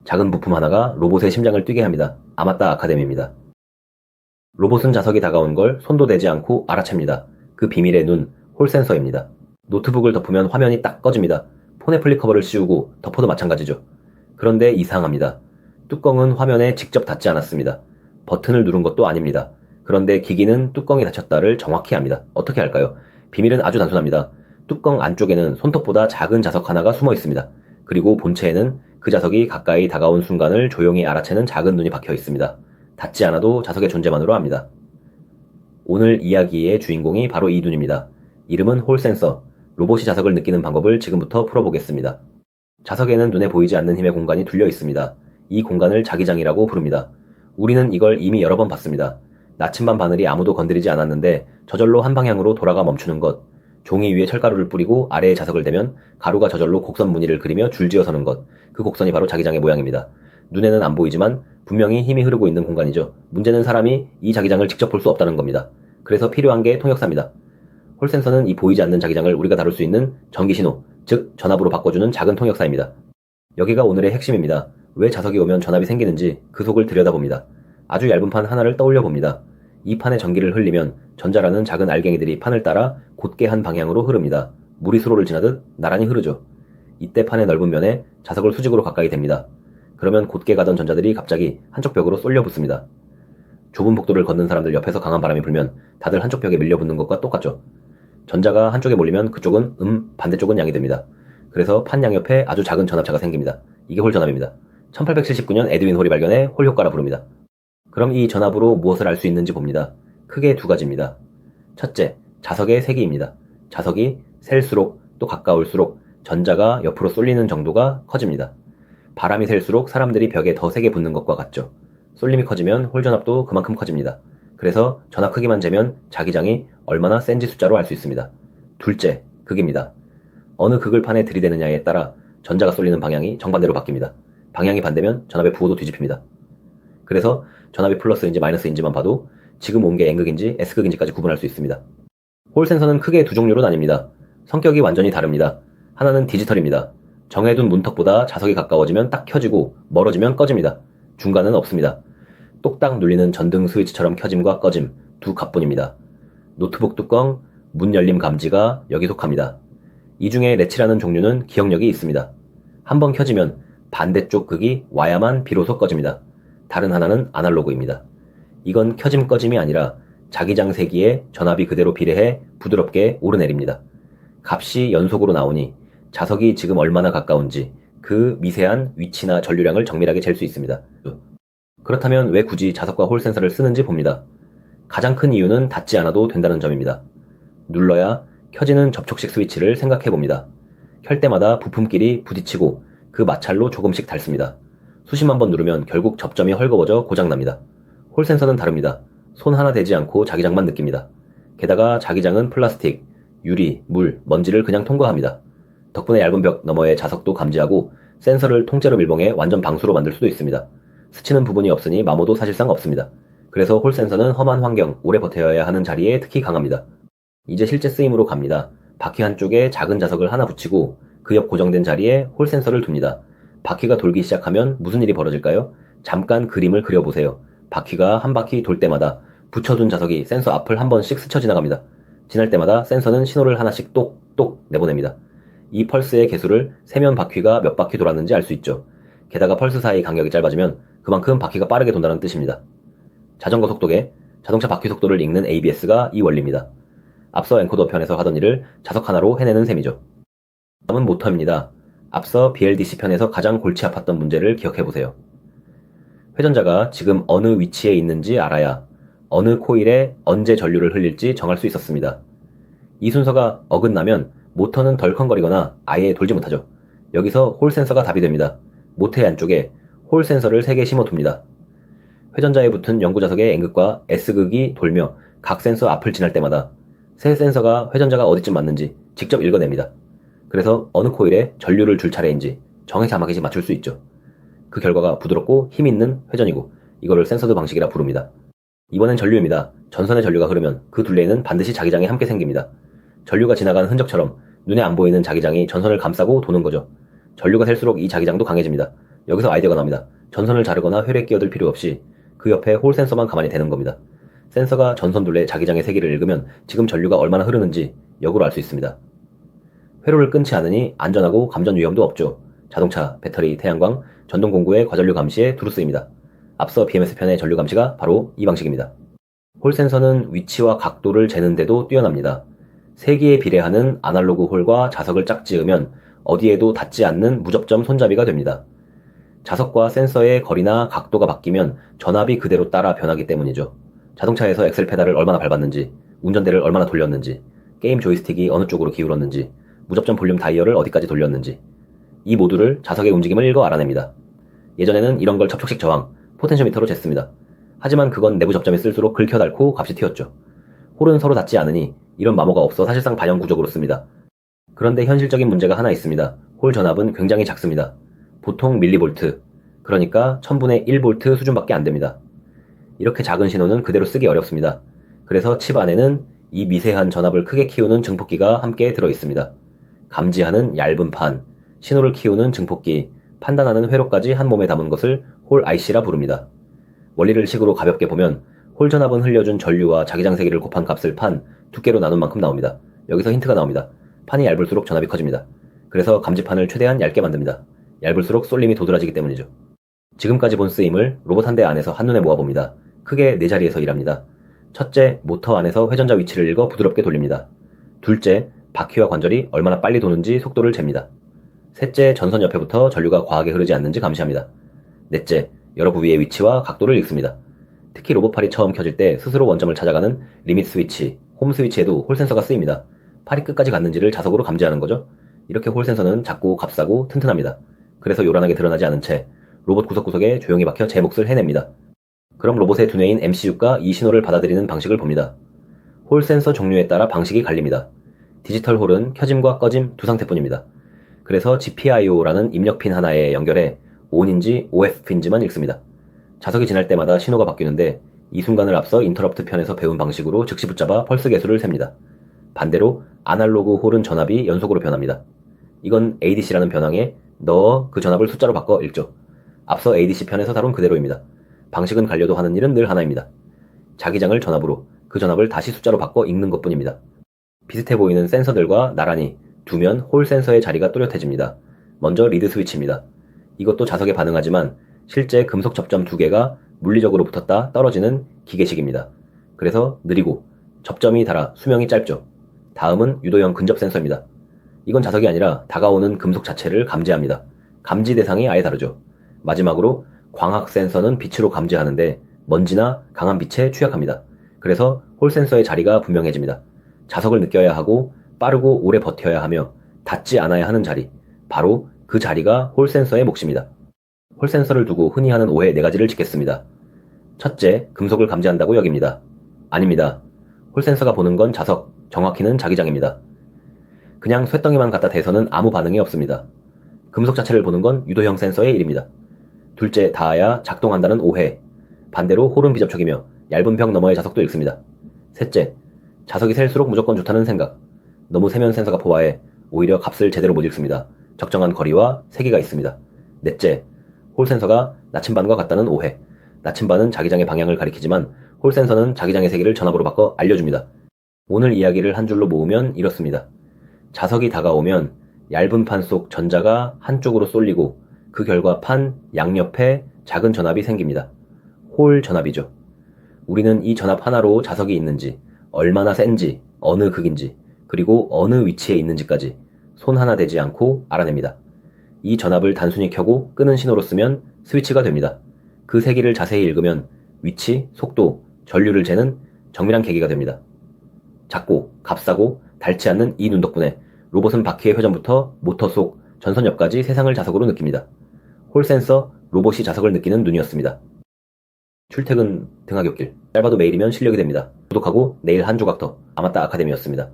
작은 부품 하나가 로봇의 심장을 뛰게 합니다. 아마따 아카데미입니다. 로봇은 자석이 다가온 걸 손도 대지 않고 알아챕니다. 그 비밀의 눈, 홀 센서입니다. 노트북을 덮으면 화면이 딱 꺼집니다. 폰에 플립커버를 씌우고 덮어도 마찬가지죠. 그런데 이상합니다. 뚜껑은 화면에 직접 닿지 않았습니다. 버튼을 누른 것도 아닙니다. 그런데 기기는 뚜껑이 닫혔다를 정확히 압니다. 어떻게 할까요? 비밀은 아주 단순합니다. 뚜껑 안쪽에는 손톱보다 작은 자석 하나가 숨어 있습니다. 그리고 본체에는 그 자석이 가까이 다가온 순간을 조용히 알아채는 작은 눈이 박혀 있습니다. 닿지 않아도 자석의 존재만으로 압니다. 오늘 이야기의 주인공이 바로 이 눈입니다. 이름은 홀 센서. 로봇이 자석을 느끼는 방법을 지금부터 풀어보겠습니다. 자석에는 눈에 보이지 않는 힘의 공간이 둘려 있습니다. 이 공간을 자기장이라고 부릅니다. 우리는 이걸 이미 여러 번 봤습니다. 나침반 바늘이 아무도 건드리지 않았는데 저절로 한 방향으로 돌아가 멈추는 것, 종이 위에 철가루를 뿌리고 아래에 자석을 대면 가루가 저절로 곡선 무늬를 그리며 줄지어 서는 것, 그 곡선이 바로 자기장의 모양입니다. 눈에는 안 보이지만 분명히 힘이 흐르고 있는 공간이죠. 문제는 사람이 이 자기장을 직접 볼 수 없다는 겁니다. 그래서 필요한 게 통역사입니다. 홀 센서는 이 보이지 않는 자기장을 우리가 다룰 수 있는 전기 신호, 즉 전압으로 바꿔주는 작은 통역사입니다. 여기가 오늘의 핵심입니다. 왜 자석이 오면 전압이 생기는지 그 속을 들여다봅니다. 아주 얇은 판 하나를 떠올려 봅니다. 이 판에 전기를 흘리면 전자라는 작은 알갱이들이 판을 따라 곧게 한 방향으로 흐릅니다. 물이 수로를 지나듯 나란히 흐르죠. 이때 판의 넓은 면에 자석을 수직으로 가까이 댑니다. 그러면 곧게 가던 전자들이 갑자기 한쪽 벽으로 쏠려 붙습니다. 좁은 복도를 걷는 사람들 옆에서 강한 바람이 불면 다들 한쪽 벽에 밀려붙는 것과 똑같죠. 전자가 한쪽에 몰리면 그쪽은 반대쪽은 양이 됩니다. 그래서 판 양옆에 아주 작은 전압차가 생깁니다. 이게 홀 전압입니다. 1879년 에드윈 홀이 발견해 홀 효과라 부릅니다. 그럼 이 전압으로 무엇을 알 수 있는지 봅니다. 크게 두 가지입니다. 첫째, 자석의 세기입니다. 자석이 셀수록 또 가까울수록 전자가 옆으로 쏠리는 정도가 커집니다. 바람이 셀수록 사람들이 벽에 더 세게 붙는 것과 같죠. 쏠림이 커지면 홀 전압도 그만큼 커집니다. 그래서 전압 크기만 재면 자기장이 얼마나 센지 숫자로 알 수 있습니다. 둘째, 극입니다. 어느 극을 판에 들이대느냐에 따라 전자가 쏠리는 방향이 정반대로 바뀝니다. 방향이 반대면 전압의 부호도 뒤집힙니다. 그래서 전압이 플러스인지 마이너스인지만 봐도 지금 온 게 N극인지 S극인지까지 구분할 수 있습니다. 홀 센서는 크게 두 종류로 나뉩니다. 성격이 완전히 다릅니다. 하나는 디지털입니다. 정해둔 문턱보다 자석이 가까워지면 딱 켜지고 멀어지면 꺼집니다. 중간은 없습니다. 똑딱 눌리는 전등 스위치처럼 켜짐과 꺼짐 두 값뿐입니다. 노트북 뚜껑, 문 열림 감지가 여기 속합니다. 이 중에 레치라는 종류는 기억력이 있습니다. 한번 켜지면 반대쪽 극이 와야만 비로소 꺼집니다. 다른 하나는 아날로그입니다. 이건 켜짐 꺼짐이 아니라 자기장 세기에 전압이 그대로 비례해 부드럽게 오르내립니다. 값이 연속으로 나오니 자석이 지금 얼마나 가까운지 그 미세한 위치나 전류량을 정밀하게 잴 수 있습니다. 그렇다면 왜 굳이 자석과 홀 센서를 쓰는지 봅니다. 가장 큰 이유는 닿지 않아도 된다는 점입니다. 눌러야 켜지는 접촉식 스위치를 생각해 봅니다. 켤 때마다 부품끼리 부딪히고 그 마찰로 조금씩 닳습니다. 수십만 번 누르면 결국 접점이 헐거워져 고장납니다. 홀 센서는 다릅니다. 손 하나 대지 않고 자기장만 느낍니다. 게다가 자기장은 플라스틱, 유리, 물, 먼지를 그냥 통과합니다. 덕분에 얇은 벽 너머의 자석도 감지하고 센서를 통째로 밀봉해 완전 방수로 만들 수도 있습니다. 스치는 부분이 없으니 마모도 사실상 없습니다. 그래서 홀 센서는 험한 환경, 오래 버텨야 하는 자리에 특히 강합니다. 이제 실제 쓰임으로 갑니다. 바퀴 한쪽에 작은 자석을 하나 붙이고 그 옆 고정된 자리에 홀 센서를 둡니다. 바퀴가 돌기 시작하면 무슨 일이 벌어질까요? 잠깐 그림을 그려보세요. 바퀴가 한 바퀴 돌 때마다 붙여둔 자석이 센서 앞을 한 번씩 스쳐 지나갑니다. 지날 때마다 센서는 신호를 하나씩 똑똑 내보냅니다. 이 펄스의 개수를 세면 바퀴가 몇 바퀴 돌았는지 알 수 있죠. 게다가 펄스 사이 간격이 짧아지면 그만큼 바퀴가 빠르게 돈다는 뜻입니다. 자전거 속도계, 자동차 바퀴 속도를 읽는 ABS가 이 원리입니다. 앞서 엔코더 편에서 하던 일을 자석 하나로 해내는 셈이죠. 다음은 모터입니다. 앞서 BLDC 편에서 가장 골치 아팠던 문제를 기억해보세요. 회전자가 지금 어느 위치에 있는지 알아야 어느 코일에 언제 전류를 흘릴지 정할 수 있었습니다. 이 순서가 어긋나면 모터는 덜컹거리거나 아예 돌지 못하죠. 여기서 홀 센서가 답이 됩니다. 모터의 안쪽에 홀 센서를 3개 심어둡니다. 회전자에 붙은 연구자석의 N극과 S극이 돌며 각 센서 앞을 지날 때마다 새 센서가 회전자가 어디쯤 맞는지 직접 읽어냅니다. 그래서 어느 코일에 전류를 줄 차례인지 정해자막이지 맞출 수 있죠. 그 결과가 부드럽고 힘있는 회전이고 이거를 센서드 방식이라 부릅니다. 이번엔 전류입니다. 전선에 전류가 흐르면 그 둘레에는 반드시 자기장이 함께 생깁니다. 전류가 지나가는 흔적처럼 눈에 안 보이는 자기장이 전선을 감싸고 도는 거죠. 전류가 셀수록 이 자기장도 강해집니다. 여기서 아이디어가 나옵니다. 전선을 자르거나 회로에 끼어들 필요 없이 그 옆에 홀 센서만 가만히 대는 겁니다. 센서가 전선 둘레 자기장의 세기를 읽으면 지금 전류가 얼마나 흐르는지 역으로 알 수 있습니다. 회로를 끊지 않으니 안전하고 감전 위험도 없죠. 자동차, 배터리, 태양광, 전동 공구의 과전류 감시에 두루 쓰입니다. 앞서 BMS 편의 전류 감시가 바로 이 방식입니다. 홀 센서는 위치와 각도를 재는데도 뛰어납니다. 세기에 비례하는 아날로그 홀과 자석을 짝지으면 어디에도 닿지 않는 무접점 손잡이가 됩니다. 자석과 센서의 거리나 각도가 바뀌면 전압이 그대로 따라 변하기 때문이죠. 자동차에서 엑셀 페달을 얼마나 밟았는지, 운전대를 얼마나 돌렸는지, 게임 조이스틱이 어느 쪽으로 기울었는지, 무접점 볼륨 다이얼을 어디까지 돌렸는지, 이 모두를 자석의 움직임을 읽어 알아냅니다. 예전에는 이런 걸 접촉식 저항, 포텐쇼미터로 쟀습니다. 하지만 그건 내부 접점이 쓸수록 긁혀 닳고 값이 튀었죠. 홀은 서로 닿지 않으니 이런 마모가 없어 사실상 반영 구적으로 씁니다. 그런데 현실적인 문제가 하나 있습니다. 홀 전압은 굉장히 작습니다. 보통 밀리볼트, 그러니까 1000분의 1볼트 수준밖에 안 됩니다. 이렇게 작은 신호는 그대로 쓰기 어렵습니다. 그래서 칩 안에는 이 미세한 전압을 크게 키우는 증폭기가 함께 들어 있습니다. 감지하는 얇은 판, 신호를 키우는 증폭기, 판단하는 회로까지 한 몸에 담은 것을 홀 IC라 부릅니다. 원리를 식으로 가볍게 보면 홀 전압은 흘려준 전류와 자기장 세기를 곱한 값을 판, 두께로 나눈 만큼 나옵니다. 여기서 힌트가 나옵니다. 판이 얇을수록 전압이 커집니다. 그래서 감지판을 최대한 얇게 만듭니다. 얇을수록 쏠림이 도드라지기 때문이죠. 지금까지 본 쓰임을 로봇 한 대 안에서 한눈에 모아봅니다. 크게 4자리에서 일합니다. 첫째, 모터 안에서 회전자 위치를 읽어 부드럽게 돌립니다. 둘째, 바퀴와 관절이 얼마나 빨리 도는지 속도를 잽니다. 셋째, 전선 옆에부터 전류가 과하게 흐르지 않는지 감시합니다. 넷째, 여러 부위의 위치와 각도를 읽습니다. 특히 로봇팔이 처음 켜질 때 스스로 원점을 찾아가는 리밋 스위치, 홈 스위치에도 홀 센서가 쓰입니다. 팔이 끝까지 갔는지를 자석으로 감지하는 거죠. 이렇게 홀 센서는 작고 값싸고 튼튼합니다. 그래서 요란하게 드러나지 않은 채 로봇 구석구석에 조용히 박혀 제 몫을 해냅니다. 그럼 로봇의 두뇌인 MCU가 이 신호를 받아들이는 방식을 봅니다. 홀 센서 종류에 따라 방식이 갈립니다. 디지털 홀은 켜짐과 꺼짐 두 상태뿐입니다. 그래서 GPIO라는 입력핀 하나에 연결해 ON인지 OF핀지만 읽습니다. 자석이 지날 때마다 신호가 바뀌는데 이 순간을 앞서 인터럽트 편에서 배운 방식으로 즉시 붙잡아 펄스 개수를 셉니다. 반대로 아날로그 홀은 전압이 연속으로 변합니다. 이건 ADC라는 변항에 넣어 그 전압을 숫자로 바꿔 읽죠. 앞서 ADC 편에서 다룬 그대로입니다. 방식은 갈려도 하는 일은 늘 하나입니다. 자기장을 전압으로, 그 전압을 다시 숫자로 바꿔 읽는 것뿐입니다. 비슷해 보이는 센서들과 나란히 두면 홀 센서의 자리가 또렷해집니다. 먼저 리드 스위치입니다. 이것도 자석에 반응하지만 실제 금속 접점 두 개가 물리적으로 붙었다 떨어지는 기계식입니다. 그래서 느리고 접점이 닳아 수명이 짧죠. 다음은 유도형 근접 센서입니다. 이건 자석이 아니라 다가오는 금속 자체를 감지합니다. 감지 대상이 아예 다르죠. 마지막으로 광학 센서는 빛으로 감지하는데 먼지나 강한 빛에 취약합니다. 그래서 홀 센서의 자리가 분명해집니다. 자석을 느껴야 하고 빠르고 오래 버텨야 하며 닿지 않아야 하는 자리, 바로 그 자리가 홀 센서의 몫입니다. 홀 센서를 두고 흔히 하는 오해 4가지를 짚겠습니다. 첫째, 금속을 감지한다고 여깁니다. 아닙니다. 홀 센서가 보는 건 자석, 정확히는 자기장입니다. 그냥 쇳덩이만 갖다 대서는 아무 반응이 없습니다. 금속 자체를 보는 건 유도형 센서의 일입니다. 둘째, 닿아야 작동한다는 오해. 반대로 홀은 비접촉이며 얇은 벽 너머의 자석도 읽습니다. 셋째, 자석이 셀수록 무조건 좋다는 생각. 너무 세면 센서가 포화해 오히려 값을 제대로 못 읽습니다. 적정한 거리와 세기가 있습니다. 넷째, 홀 센서가 나침반과 같다는 오해. 나침반은 자기장의 방향을 가리키지만 홀 센서는 자기장의 세기를 전압으로 바꿔 알려줍니다. 오늘 이야기를 한 줄로 모으면 이렇습니다. 자석이 다가오면 얇은 판 속 전자가 한쪽으로 쏠리고 그 결과 판 양옆에 작은 전압이 생깁니다. 홀 전압이죠. 우리는 이 전압 하나로 자석이 있는지, 얼마나 센지, 어느 극인지, 그리고 어느 위치에 있는지까지 손 하나 대지 않고 알아냅니다. 이 전압을 단순히 켜고 끄는 신호로 쓰면 스위치가 됩니다. 그 세기를 자세히 읽으면 위치, 속도, 전류를 재는 정밀한 계기가 됩니다. 작고 값싸고 닳지 않는 이 눈 덕분에 로봇은 바퀴의 회전부터 모터 속 전선 옆까지 세상을 자석으로 느낍니다. 홀 센서, 로봇이 자석을 느끼는 눈이었습니다. 출퇴근 등하굣길, 짧아도 매일이면 실력이 됩니다. 구독하고 내일 한 조각 더 아마따 아카데미였습니다.